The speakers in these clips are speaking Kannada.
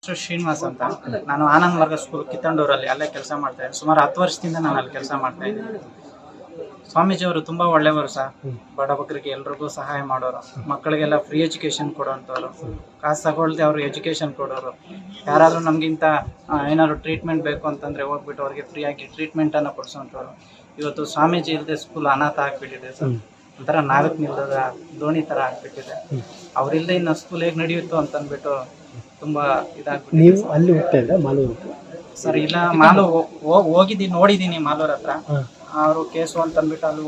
ಶ್ರೀನಿವಾಸ್ ಅಂತ. ನಾನು ಆನಂದ್ ಮಾರ್ಗ ಸ್ಕೂಲ್ ಕಿತ್ತಂಡೂರಲ್ಲಿ ಅಲ್ಲೇ ಕೆಲಸ ಮಾಡ್ತಾ ಇದ್ದೆ. ಸುಮಾರು 10 ವರ್ಷದಿಂದ ನಾನು ಅಲ್ಲಿ ಕೆಲಸ ಮಾಡ್ತಾ ಇದ್ದೀನಿ. ಸ್ವಾಮೀಜಿಯವರು ತುಂಬಾ ಒಳ್ಳೆಯವರು ಸರ್. ಬಡಬಗ್ಗರಿಗೆ ಎಲ್ರಿಗೂ ಸಹಾಯ ಮಾಡೋರು, ಮಕ್ಕಳಿಗೆಲ್ಲ ಫ್ರೀ ಎಜುಕೇಶನ್ ಕೊಡೋಂಥವ್ರು, ಕಾಸು ತಗೊಳ್ದೆ ಅವರು ಎಜುಕೇಶನ್ ಕೊಡೋರು. ಯಾರಾದರೂ ನಮಗಿಂತ ಏನಾದ್ರು ಟ್ರೀಟ್ಮೆಂಟ್ ಬೇಕು ಅಂತಂದ್ರೆ ಹೋಗ್ಬಿಟ್ಟು ಅವ್ರಿಗೆ ಫ್ರೀಯಾಗಿ ಟ್ರೀಟ್ಮೆಂಟನ್ನು ಕೊಡಿಸೋಂಥವ್ರು. ಇವತ್ತು ಸ್ವಾಮೀಜಿ ಇಲ್ಲದೆ ಸ್ಕೂಲ್ ಅನಾಥ ಆಗಿಬಿಟ್ಟಿದೆ ಸರ್. ಒಂಥರ ನಾಲ್ಕು ನಿಲ್ದದ ದೋಣಿ ಥರ ಆಗ್ಬಿಟ್ಟಿದೆ. ಅವರಿಲ್ಲದೆ ಇನ್ನು ಸ್ಕೂಲ್ ಹೇಗೆ ನಡೆಯುತ್ತೋ ಅಂತಂದ್ಬಿಟ್ಟು ತುಂಬಾ ಇದಾಗ್ಬಿಟ್ಟಿದೆ. ನೀವು ಅಲ್ಲಿ ಹೋಗ್ತಾ ಇದ್ದ ಮಾಲೂರು ಸರ್? ಇಲ್ಲ, ಮಾಲು ಹೋಗಿದ್ದೀನಿ, ನೋಡಿದ್ದೀನಿ ಮಾಲೂರ್ ಹತ್ರ. ಅವರು ಕೇಸು ಅಂತಂದ್ಬಿಟ್ಟು ಅಲ್ಲಿ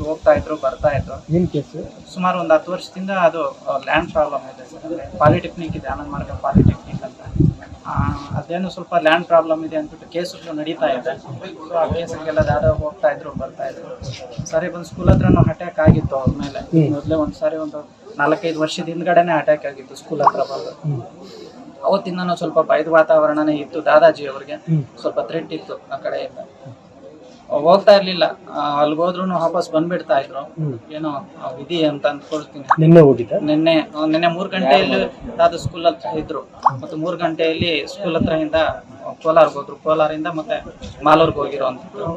ಹೋಗ್ತಾ ಇದ್ರು, ಬರ್ತಾ ಇದ್ರು. ಏನು ಕೇಸು? ಸುಮಾರು ಒಂದು 10 ವರ್ಷದಿಂದ ಅದು ಲ್ಯಾಂಡ್ ಪ್ರಾಬ್ಲಮ್ ಇದೆ ಸರ್. ಅಂದರೆ ಪಾಲಿಟೆಕ್ನಿಕ್ ಇದೆ, ಆನಂದ್ ಮಾರ್ಗ ಪಾಲಿಟೆಕ್ನಿಕ್ ಅಂತ. ಅದೇನು ಸ್ವಲ್ಪ ಲ್ಯಾಂಡ್ ಪ್ರಾಬ್ಲಮ್ ಇದೆ ಅಂದ್ಬಿಟ್ಟು ಕೇಸುಗಳು ನಡೀತಾ ಇದೆ. ಸೊ ಆ ಕೇಸಿಗೆಲ್ಲ ದಾದ ಹೋಗ್ತಾ ಇದ್ರು, ಬರ್ತಾ ಇದ್ರು. ಸರಿ ಬಂದು ಸ್ಕೂಲ್ ಹತ್ರನೂ ಅಟ್ಯಾಕ್ ಆಗಿತ್ತು ಅವ್ರ ಮೇಲೆ. ಮೊದಲೇ ಒಂದು ಸಾರಿ ಒಂದು 4-5 ವರ್ಷದ ಹಿಂದ್ಗಡೆನೆ ಅಟ್ಯಾಕ್ ಆಗಿತ್ತು ಸ್ಕೂಲ್ ಹತ್ರ ಬಂದು. ಅವತ್ತಿಂದನೂ ಸ್ವಲ್ಪ ಭಯದ ವಾತಾವರಣನೇ ಇತ್ತು. ದಾದಾಜಿ ಅವ್ರಿಗೆ ಸ್ವಲ್ಪ ಥ್ರೆಟ್ ಇತ್ತು ಆ ಕಡೆಯಿಂದ. ಹೋಗ್ತಾ ಇರ್ಲಿಲ್ಲ, ಅಲ್ಲಿಗೆ ಹೋದ್ರು ವಾಪಸ್ ಬಂದ್ಬಿಡ್ತಾ ಇದ್ರು. ಏನೋ ವಿಧಿ ಅಂತ ಅಂದ್ಕೊಳ್ತೀನಿ. ನಿನ್ನೆ ಹೋಗಿದ್ದ? ನಿನ್ನೆ 3 ಗಂಟೆಯಲ್ಲಿ ದಾದ ಸ್ಕೂಲ್ ಹತ್ರ ಇದ್ರು. ಮತ್ತು 3 ಗಂಟೆಯಲ್ಲಿ ಸ್ಕೂಲ್ ಹತ್ರದಿಂದ ಕೋಲಾರ್ಗೆ ಹೋದ್ರು. ಕೋಲಾರಿಂದ ಮತ್ತೆ ಮಾಲೂರ್ಗೆ ಹೋಗಿರೋ ಅಂಥದ್ದು.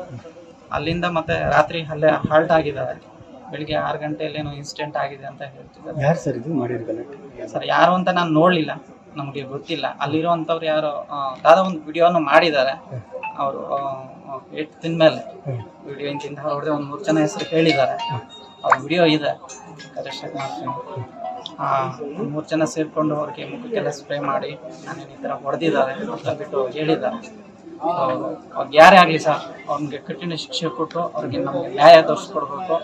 ಅಲ್ಲಿಂದ ಮತ್ತೆ ರಾತ್ರಿ ಅಲ್ಲೇ ಹಾಲ್ಟ್ ಆಗಿದ್ದಾರೆ. ಬೆಳಿಗ್ಗೆ 6 ಗಂಟೆಯಲ್ಲಿ ಏನೋ ಇನ್ಸಿಡೆಂಟ್ ಆಗಿದೆ ಅಂತ ಹೇಳ್ತಿದ್ದಾರೆ. ಯಾರು ಸರ್ ಇದು ಮಾಡಿದ್ರು? ಸರ್ ಯಾರು ಅಂತ ನಾನು ನೋಡಲಿಲ್ಲ, ನಮಗೆ ಗೊತ್ತಿಲ್ಲ. ಅಲ್ಲಿರುವಂಥವ್ರು ಯಾರೋ ದಾದ ಒಂದು ವಿಡಿಯೋನು ಮಾಡಿದ್ದಾರೆ. ಅವರು 8 ದಿನ ಮೇಲೆ ವಿಡಿಯೋ ಇಂತಿಂದ ಹೊಡೆದೇ ಒಂದು 3 ಜನ ಹೆಸರು ಹೇಳಿದ್ದಾರೆ. ಅವ್ರ ವಿಡಿಯೋ ಇದೆ, ಕರೆಕ್ಟಾಗಿ ಮಾಡ್ತೀನಿ. 3 ಜನ ಸೇರಿಕೊಂಡು ಅವ್ರಿಗೆ ಮುಖಕ್ಕೆಲ್ಲ ಸ್ಪ್ರೇ ಮಾಡಿ ನಾನೇನು ಈ ಥರ ಹೊಡೆದಿದ್ದಾರೆ ಅಂತ ಬಿಟ್ಟು ಹೇಳಿದ್ದಾರೆ. ಅವ್ರಿಗೆ ಯಾರೇ ಆಗಲಿ ಸರ್, ಅವ್ನಿಗೆ ಕಠಿಣ ಶಿಕ್ಷೆ ಕೊಟ್ಟು ಅವ್ರಿಗೆ ನಮಗೆ ನ್ಯಾಯ ತೋರಿಸ್ಕೊಡ್ಬೇಕು.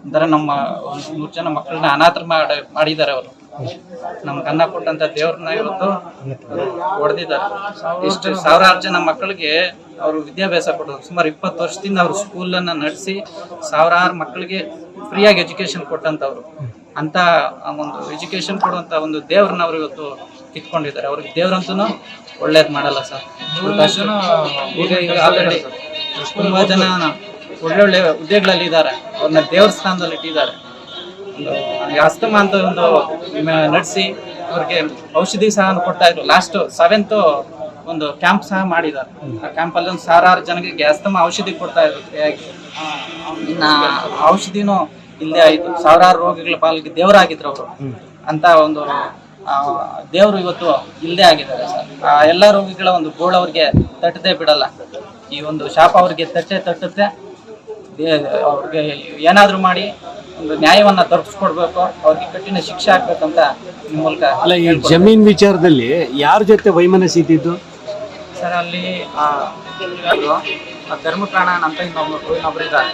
ಅಂದರೆ ನಮ್ಮ ಒಂದು 3 ಜನ ಮಕ್ಕಳನ್ನ ಅನಾಥ ಮಾಡಿದ್ದಾರೆ ಅವರು. ನಮ್ಗೆ ಅನ್ನ ಕೊಟ್ಟಂತ ದೇವ್ರನ್ನ ಇವತ್ತು ಹೊಡೆದಿದ್ದಾರೆ. ಇಷ್ಟು ಸಾವಿರಾರು ಜನ ಮಕ್ಕಳಿಗೆ ಅವರು ವಿದ್ಯಾಭ್ಯಾಸ ಕೊಡೋದು. ಸುಮಾರು 20 ವರ್ಷದಿಂದ ಅವರು ಸ್ಕೂಲನ್ನು ನಡೆಸಿ ಸಾವಿರಾರು ಮಕ್ಕಳಿಗೆ ಫ್ರೀಯಾಗಿ ಎಜುಕೇಶನ್ ಕೊಟ್ಟಂತವ್ರು. ಅಂತ ಒಂದು ಎಜುಕೇಶನ್ ಕೊಡುವಂತ ಒಂದು ದೇವ್ರನ್ನ ಅವರು ಇವತ್ತು ಕಿತ್ಕೊಂಡಿದ್ದಾರೆ. ಅವ್ರಿಗೆ ದೇವ್ರಂತೂ ಒಳ್ಳೇದು ಮಾಡಲ್ಲ ಸರ್. ಈಗ ಆಲ್ರೆಡಿ ತುಂಬಾ ಜನ ಒಳ್ಳೊಳ್ಳೆ ಹುದ್ದೆಗಳಲ್ಲಿ ಇದ್ದಾರೆ, ಅವ್ರನ್ನ ದೇವ್ರ ಸ್ಥಾನದಲ್ಲಿ ಇಟ್ಟಿದ್ದಾರೆ. ಒಂದು ಅಸ್ತಮಾ ಅಂತ ಒಂದು ನಡೆಸಿ ಅವ್ರಿಗೆ ಔಷಧಿ ಸಹ ಕೊಡ್ತಾ ಇದ್ರು. ಲಾಸ್ಟ್ 7th ಒಂದು ಕ್ಯಾಂಪ್ ಸಹ ಮಾಡಿದ್ದಾರೆ. ಆ ಕ್ಯಾಂಪಲ್ಲಿ ಒಂದು 1000 ಜನಕ್ಕೆ ಅಸ್ತಮಾ ಔಷಧಿ ಕೊಡ್ತಾ ಇದ್ರು ಫ್ರೀಯಾಗಿ. ಇನ್ನ ಔಷಧಿನೂ ಇಲ್ಲದೆ ಆಯಿತು. ಸಾವಿರಾರು ರೋಗಿಗಳ ಪಾಲಿಗೆ ದೇವರಾಗಿದ್ರು ಅವರು. ಅಂತ ಒಂದು ದೇವರು ಇವತ್ತು ಇಲ್ಲದೆ ಆಗಿದ್ದಾರೆ ಸರ್. ಆ ಎಲ್ಲ ರೋಗಿಗಳ ಒಂದು ಗೋಳು ಅವ್ರಿಗೆ ತಟ್ಟದೆ ಬಿಡಲ್ಲ. ಈ ಒಂದು ಶಾಪ ಅವ್ರಿಗೆ ತಟ್ಟುತ್ತೆ. ಅವ್ರಿಗೆ ಏನಾದರೂ ಮಾಡಿ ಒಂದು ನ್ಯಾಯವನ್ನ ತಲುಪಿಸ್ಕೊಡ್ಬೇಕು, ಅವ್ರಿಗೆ ಕಠಿಣ ಶಿಕ್ಷೆ ಆಗ್ಬೇಕಂತ ನಿಮ್ಮ ಮೂಲಕ. ಅಲ್ಲ, ಈ ಜಮೀನ್ ವಿಚಾರದಲ್ಲಿ ಯಾರ ಜೊತೆ ವೈಮನಸ್ಸು ಇದ್ದಿದ್ದು ಸರ್? ಅಲ್ಲಿ ಧರ್ಮಪ್ರಾಣ ಅಂತ ಇನ್ನೊಬ್ರು ಇದ್ದಾರೆ.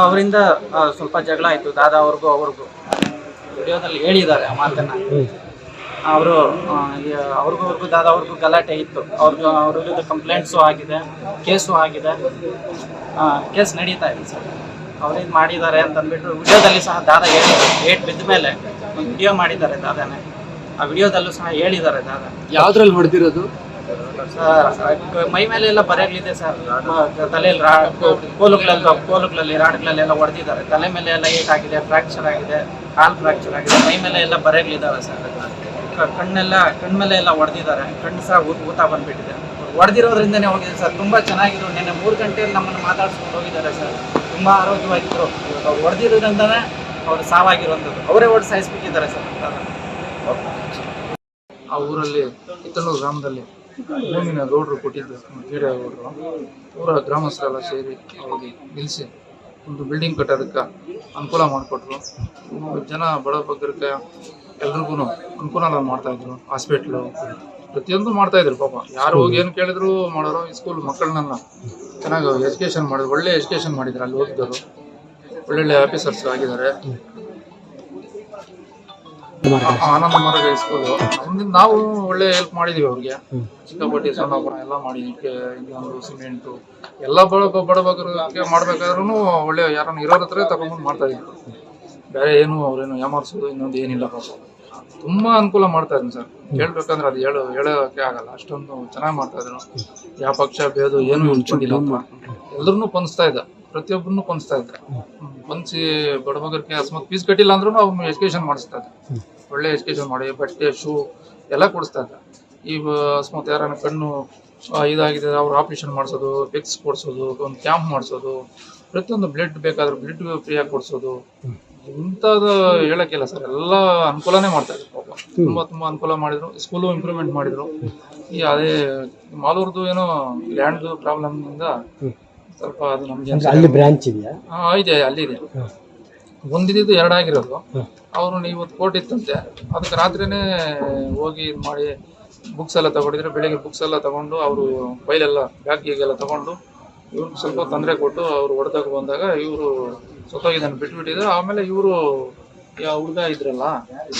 ಅವರಿಂದ ಸ್ವಲ್ಪ ಜಗಳ ಆಯಿತು. ದಾದಾ ಅವ್ರಿಗೂ ವಿಡಿಯೋದಲ್ಲಿ ಹೇಳಿದ್ದಾರೆ ಆ ಮಾತನ್ನ. ಅವ್ರಿಗೂ ದಾದಾ ಅವ್ರಿಗೂ ಗಲಾಟೆ ಇತ್ತು. ಅವ್ರ ವಿರುದ್ಧ ಕಂಪ್ಲೇಂಟ್ಸು ಆಗಿದೆ, ಕೇಸು ಆಗಿದೆ, ಕೇಸ್ ನಡೀತಾ ಇದೆ ಸರ್. ಅವ್ರೇನು ಮಾಡಿದ್ದಾರೆ ಅಂತಂದ್ಬಿಟ್ಟು ವಿಡಿಯೋದಲ್ಲಿ ಸಹ ದಾದಾ ಹೇಳಿದ್ದಾರೆ. 8 ಬಿದ್ದ ಮೇಲೆ ಒಂದು ವಿಡಿಯೋ ಮಾಡಿದ್ದಾರೆ ದಾದಾನೇ. ಆ ವಿಡಿಯೋದಲ್ಲೂ ಸಹ ಹೇಳಿದ್ದಾರೆ ದಾದಾ. ಯಾವ್ದ್ರಲ್ಲಿ ಹೊಡೆದಿರೋದು ಸರ್? ಮೈ ಮೇಲೆ ಎಲ್ಲ ಬರೆಗಳಿದೆ ಸರ್. ತಲೆಯಲ್ಲಿ ಕೋಲುಗಳಲ್ಲಿ ರಾಡ್ಗಳಲ್ಲೆಲ್ಲ ಹೊಡೆದಿದ್ದಾರೆ. ತಲೆ ಮೇಲೆ ಎಲ್ಲ ಏಟಾಗಿದೆ, ಫ್ರಾಕ್ಚರ್ ಆಗಿದೆ, ಕಾಲು ಫ್ರಾಕ್ಚರ್ ಆಗಿದೆ, ಮೈ ಮೇಲೆ ಎಲ್ಲ ಬರೆಗಳಿದ್ದಾವೆ ಸರ್. ಕಣ್ಮೇಲೆ ಎಲ್ಲ ಹೊಡೆದಿದ್ದಾರೆ. ಕಣ್ಣು ಸಹ ಊತ ಬಂದ್ಬಿಟ್ಟಿದೆ. ಹೊಡೆದಿರೋದ್ರಿಂದನೇ ಹೋಗಿದೆ ಸರ್. ತುಂಬ ಚೆನ್ನಾಗಿದ್ರು. ನಿನ್ನೆ 3 ಗಂಟೆಯಲ್ಲಿ ನಮ್ಮನ್ನು ಮಾತಾಡ್ಸ್ಕೊಂಡು ಹೋಗಿದ್ದಾರೆ ಸರ್. ತುಂಬ ಆರೋಗ್ಯವಾಗಿದ್ದರು. ಅವ್ರು ಹೊಡೆದಿರೋದ್ರಿಂದನೇ ಅವ್ರು ಸಾವಾಗಿರುವಂಥದ್ದು. ಅವರೇ ಹೊಡೆದು ಸಾಯಿಸ್ಬಿಟ್ಟಿದ್ದಾರೆ ಸರ್. ಆ ಊರಲ್ಲಿ ಕಿತ್ತನೂರು ಗ್ರಾಮದಲ್ಲಿ ಭೂಮಿನ ಗೌಡರು ಕೊಟ್ಟಿದ್ದು, ಜೇಡಿಯ ಗೌಡರು, ಊರ ಗ್ರಾಮಸ್ಥರೆಲ್ಲ ಸೇರಿ ಅವ್ರಿಗೆ ನಿಲ್ಲಿಸಿ ಒಂದು ಬಿಲ್ಡಿಂಗ್ ಕಟ್ಟೋದಕ್ಕೆ ಅನುಕೂಲ ಮಾಡಿಕೊಟ್ರು. ಜನ ಬಡಬಗ್ಗರಿಗೆ ಎಲ್ರಿಗೂ ಅನುಕೂಲ ಮಾಡ್ತಾಯಿದ್ರು. ಹಾಸ್ಪಿಟ್ಲು ಪ್ರತಿಯೊಂದು ಮಾಡ್ತಾಯಿದ್ರು. ಪಾಪ ಯಾರು ಹೋಗಿ ಏನು ಕೇಳಿದ್ರು ಮಾಡೋರು. ಈ ಸ್ಕೂಲ್ ಮಕ್ಕಳನ್ನೆಲ್ಲ ಚೆನ್ನಾಗಿ ಎಜುಕೇಷನ್ ಮಾಡಿದ್ರು. ಒಳ್ಳೆ ಎಜುಕೇಷನ್ ಮಾಡಿದ್ರು. ಅಲ್ಲಿ ಹೋಗಿದ್ದರು ಒಳ್ಳೊಳ್ಳೆ ಆಫೀಸರ್ಸ್ ಆಗಿದ್ದಾರೆ. ಆನಂದ ಮಾರ್ಗ ಸ್ಕೂಲು ನಮ್ಮಿಂದ ನಾವು ಒಳ್ಳೆ ಹೆಲ್ಪ್ ಮಾಡಿದೀವಿ ಅವ್ರಿಗೆ. ಚಿಕ್ಕಪಟ್ಟಿ ಸಣ್ಣಪುರ ಎಲ್ಲ ಮಾಡಿ ಒಂದು ಸಿಮೆಂಟು ಎಲ್ಲ ಬಡಬಗ್ಗರಿಗೆ ಮಾಡ್ಬೇಕಾದ್ರೂ ಒಳ್ಳೆ ಯಾರನ್ನು ಇರೋರ ಹತ್ರ ತಗೊಂಡ್ಬಂದು ಮಾಡ್ತಾ ಇದ್ರು. ಬೇರೆ ಏನು ಅವ್ರೇನು ಯಾಮಾರಿಸೋದು ಇನ್ನೊಂದು ಏನಿಲ್ಲ. ಪಾಪ ತುಂಬ ಅನುಕೂಲ ಮಾಡ್ತಾ ಇದ್ದೀನಿ ಸರ್. ಹೇಳ್ಬೇಕಂದ್ರೆ ಅದು ಹೇಳೋಕೆ ಆಗಲ್ಲ, ಅಷ್ಟೊಂದು ಚೆನ್ನಾಗಿ ಮಾಡ್ತಾ ಇದ್ರು. ಯಾವ ಪಕ್ಷ ಭೇದ ಏನು ಇಟ್ಕೊಂಡಿಲ್ಲ. ಎಲ್ಲರನ್ನೂ ಪಂಚ್ತಾ ಇದ್ದ, ಪ್ರತಿಯೊಬ್ಬರನ್ನು ಪಂಚ್ತಾ ಇದ್ದ. ಪಂಚಿ ಬಡಬಗ್ಗರಿಗೆ ಅಕಸ್ಮಾತ್ ಫೀಸ್ ಕಟ್ಟಿಲ್ಲ ಅಂದ್ರೂ ಅವ್ರನ್ನ ಎಜುಕೇಷನ್ ಮಾಡಿಸ್ತಾ ಇದ್ದ. ಒಳ್ಳೆ ಎಜುಕೇಷನ್ ಮಾಡಿ ಬಟ್ಟೆ, ಶೂ ಎಲ್ಲ ಕೊಡಿಸ್ತಾ ಇದ್ದಾರೆ. ಈಗ ಅಕಸ್ಮಾತ್ ಯಾರನ್ನ ಕಣ್ಣು ಇದಾಗಿದೆ ಅವ್ರು ಆಪರೇಷನ್ ಮಾಡಿಸೋದು, ಬೆಕ್ಸ್ ಕೊಡಿಸೋದು, ಒಂದು ಕ್ಯಾಂಪ್ ಮಾಡಿಸೋದು, ಪ್ರತಿಯೊಂದು ಬ್ಲಡ್ ಬೇಕಾದ್ರೆ ಬ್ಲಡ್ ಫ್ರೀಯಾಗಿ ಕೊಡಿಸೋದು, ಇಂಥದ್ದು ಹೇಳಕ್ಕಿಲ್ಲ ಸರ್. ಎಲ್ಲ ಅನುಕೂಲನೇ ಮಾಡ್ತಾ ಇದ್ರು ಪಾಪ. ತುಂಬಾ ಅನುಕೂಲ ಮಾಡಿದ್ರು. ಸ್ಕೂಲು ಇಂಪ್ರೂವ್ಮೆಂಟ್ ಮಾಡಿದ್ರು. ಈ ಅದೇ ಮಾಲೂರ್ದು ಏನೋ ಲ್ಯಾಂಡ್ ಪ್ರಾಬ್ಲಮ್ ಇಂದ ಸ್ವಲ್ಪ ಅದು ನಮ್ಗೆ ಅಲ್ಲಿ ಬ್ರಾಂಚ್ ಇದೆಯಾ? ಇದೆ, ಅಲ್ಲಿದೆ. ಒಂದಿದ್ದು 2 ಆಗಿರೋದು. ಅವರು ಇವತ್ತು ಕೋರ್ಟ್ ಇತ್ತಂತೆ, ಅದಕ್ಕೆ ರಾತ್ರಿನೇ ಹೋಗಿ ಇದು ಮಾಡಿ ಬುಕ್ಸ್ ಎಲ್ಲ ತಗೊಂಡಿದ್ರೆ, ಬೆಳಿಗ್ಗೆ ಬುಕ್ಸ್ ಎಲ್ಲ ತಗೊಂಡು ಅವರು ಫೈಲ್ ಎಲ್ಲ ಬ್ಯಾಗ್ ಗೀಗೆಲ್ಲ ತಗೊಂಡು ಇವ್ರಿಗೆ ಸ್ವಲ್ಪ ತೊಂದರೆ ಕೊಟ್ಟು ಅವ್ರು ಹೊಡೆದಾಗ ಬಂದಾಗ ಇವರು ಸತ್ತೋಗಿದ್ದಾನೆ ಬಿಟ್ಬಿಟ್ಟಿದ್ರು. ಆಮೇಲೆ ಇವರು ಹುಡುಗ ಇದ್ರಲ್ಲ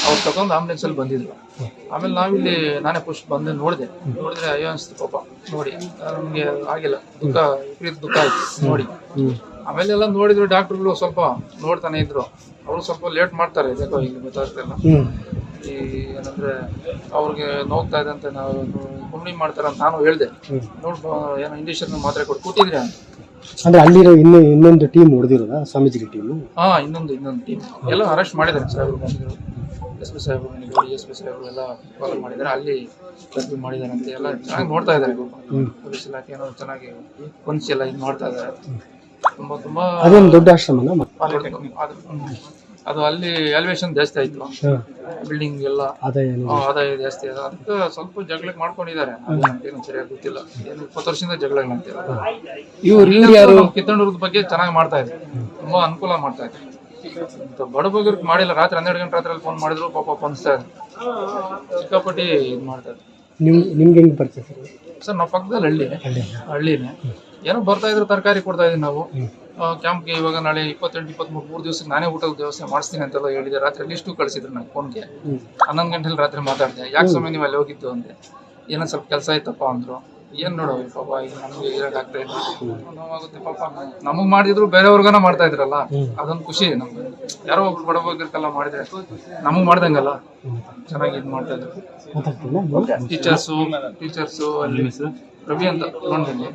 ಅವ್ರು ತಗೊಂಡು ಆಂಬುಲೆನ್ಸಲ್ಲಿ ಬಂದಿದ್ರು. ಆಮೇಲೆ ನಾವಿಲ್ಲಿ ನಾನೇ ಫಸ್ಟ್ ಬಂದು ನೋಡಿದ್ರೆ ಅಯ್ಯೋ ಅನಿಸ್ತು ಪಾಪ ನೋಡಿ. ನಮಗೆ ಆಗಿಲ್ಲ, ದುಃಖ, ವಿಪರೀತ ದುಃಖ ಆಯ್ತು ನೋಡಿ. ಆಮೇಲೆ ಎಲ್ಲ ನೋಡಿದ್ರು ಡಾಕ್ಟರ್ಗಳು ಸ್ವಲ್ಪ ನೋಡ್ತಾನೆ ಇದ್ರು. ಅವರು ಸ್ವಲ್ಪ ಲೇಟ್ ಮಾಡ್ತಾರೆ, ಯಾಕೋ ಇಲ್ಲಿ ಗೊತ್ತಾಗ್ತಿಲ್ಲ. ಈ ಏನಂದ್ರೆ ಅವ್ರಿಗೆ ನೋಗ್ತಾ ಇದೆ ಅಂತ ನಾವು ಗುಂಡಿ ಮಾಡ್ತಾರೆ ಅಂತ ನಾನು ಹೇಳ್ದೆ. ಏನೋ ಇಂಜೆಕ್ಷನ್ ಮಾತ್ರೆ ಕೊಟ್ಟು ಕೂತಿದ್ರೆ ಅಂದ್ರೆ ಅಲ್ಲಿರೋ ಇನ್ನೊಂದು ಟೀಮ್ ಹೊಡೆದಿರೋದ ಸ್ವಾಮೀಜಿ ಟೀಮ್? ಇನ್ನೊಂದು ಟೀಮ್ ಎಲ್ಲ ಅರೆಸ್ಟ್ ಮಾಡಿದ್ದಾರೆ. ಸಾಹೇಬರು ಬಂದಿದ್ರು, SP ಸಾಹೇಬರು, DSP ಸಾಹೇಬರು ಎಲ್ಲ ಫಾಲೋ ಮಾಡಿದ್ದಾರೆ. ಅಲ್ಲಿ ಕರ್ಫ್ಯೂ ಮಾಡಿದ್ದಾರೆ ಅಂತ ಎಲ್ಲ ಚೆನ್ನಾಗಿ ನೋಡ್ತಾ ಇದ್ದಾರೆ. ಪೊಲೀಸ್ ಇಲಾಖೆ ಏನೋ ಚೆನ್ನಾಗಿ ಪಂಚ್ ಎಲ್ಲ ಇದು ಮಾಡ್ತಾ ಇದ್ದಾರೆ. ತುಂಬಾ ಅದೇನು ದೊಡ್ಡ ಆಶ್ರಮನ? ಅದು ಅಲ್ಲಿ ಎಲಿವೇಶನ್ ಜಾಸ್ತಿ ಆಯ್ತು, ಬಿಲ್ಡಿಂಗ್ ಎಲ್ಲ ಆದಾಯ ಜಾಸ್ತಿ ಆದ. ಅದಕ್ಕೆ ಸ್ವಲ್ಪ ಜಗಳಕ್ಕೆ ಮಾಡ್ಕೊಂಡಿದ್ದಾರೆ. ಏನು ಸರಿಯಾಗಿ ಗೊತ್ತಿಲ್ಲ. ಏನು 20 ವರ್ಷದಿಂದ ಜಗಳಗಳಂತೆ. ಇವ್ರು ಕಿತ್ತಂಡೂರದ ಬಗ್ಗೆ ಚೆನ್ನಾಗಿ ಮಾಡ್ತಾ ಇದ್ರು, ತುಂಬಾ ಅನುಕೂಲ ಮಾಡ್ತಾ ಇದ್ರು. ಬಡ ಬಗ್ಗರಿಗೆ ಮಾಡಿಲ್ಲ. ರಾತ್ರಿ 12 ಗಂಟೆ ರಾತ್ರಿಯಲ್ಲಿ ಫೋನ್ ಮಾಡಿದ್ರು, ಪಾಪ ಪಂಚ್ತಾ ಇದ್ರು, ಸಿಕ್ಕಾಪಟ್ಟಿ ಇದು ಮಾಡ್ತಾ ಇದ್ರು. ನಿಮ್ಗೆ ಹೆಂಗ್ ಪರಿಚಯ ಸರ್? ನಾವು ಪಕ್ಕದಲ್ಲಿ ಹಳ್ಳಿನೇ ಏನೋ ಬರ್ತಾ ಇದ್ರು, ತರಕಾರಿ ಕೊಡ್ತಾ ಇದೀವಿ ನಾವು ಕ್ಯಾಂಪ್ಗೆ. ಇವಾಗ ನಾಳೆ 28-23 ದಿವಸಕ್ಕೆ ನಾನೇ ಊಟದ ವ್ಯವಸ್ಥೆ ಮಾಡಿಸ್ತೀನಿ ಅಂತೆಲ್ಲ ಹೇಳಿದೆ. ರಾತ್ರಿ ಲಿಸ್ಟು ಕಳಿಸಿದ್ರು ನಂಗೆ ಫೋನ್ಗೆ. 11 ಗಂಟೆಲಿ ರಾತ್ರಿ ಮಾತಾಡಿದೆ. ಯಾಕೆ ಸಮಯ ನೀವು ಅಲ್ಲಿ ಹೋಗಿದ್ದು ಅಂದೆ. ಏನೋ ಸ್ವಲ್ಪ ಕೆಲಸ ಆಯ್ತಪ್ಪ ಅಂದ್ರು. ಏನ್ ನೋಡೋ ಪಾಪ, ಈಗ ನಮ್ಗೆ ಇರೋಕ್ಕಾಗ್ತಾ ಇಲ್ಲ, ನೋವಾಗುತ್ತೆ ಪಾಪ. ನಮಗ್ ಮಾಡಿದ್ರು ಬೇರೆಯವ್ರಿಗನ ಮಾಡ್ತಾ ಇದ್ರಲ್ಲ, ಅದೊಂದು ಖುಷಿ ನಮ್ಗೆ. ಯಾರೋ ಒಬ್ರು ಬಡಬಗ್ಗಿರ್ಕೆಲ್ಲ ಮಾಡಿದ್ರೆ ನಮಗ್ ಮಾಡ್ದಂಗಲ್ಲ, ಚೆನ್ನಾಗಿ ಇದು ಮಾಡ್ತಾ ಇದ್ರು. ಟೀಚರ್ಸು ಅಲ್ಲಿ ರವಿ ಅಂತ ನೋಡ್ತೀನಿ.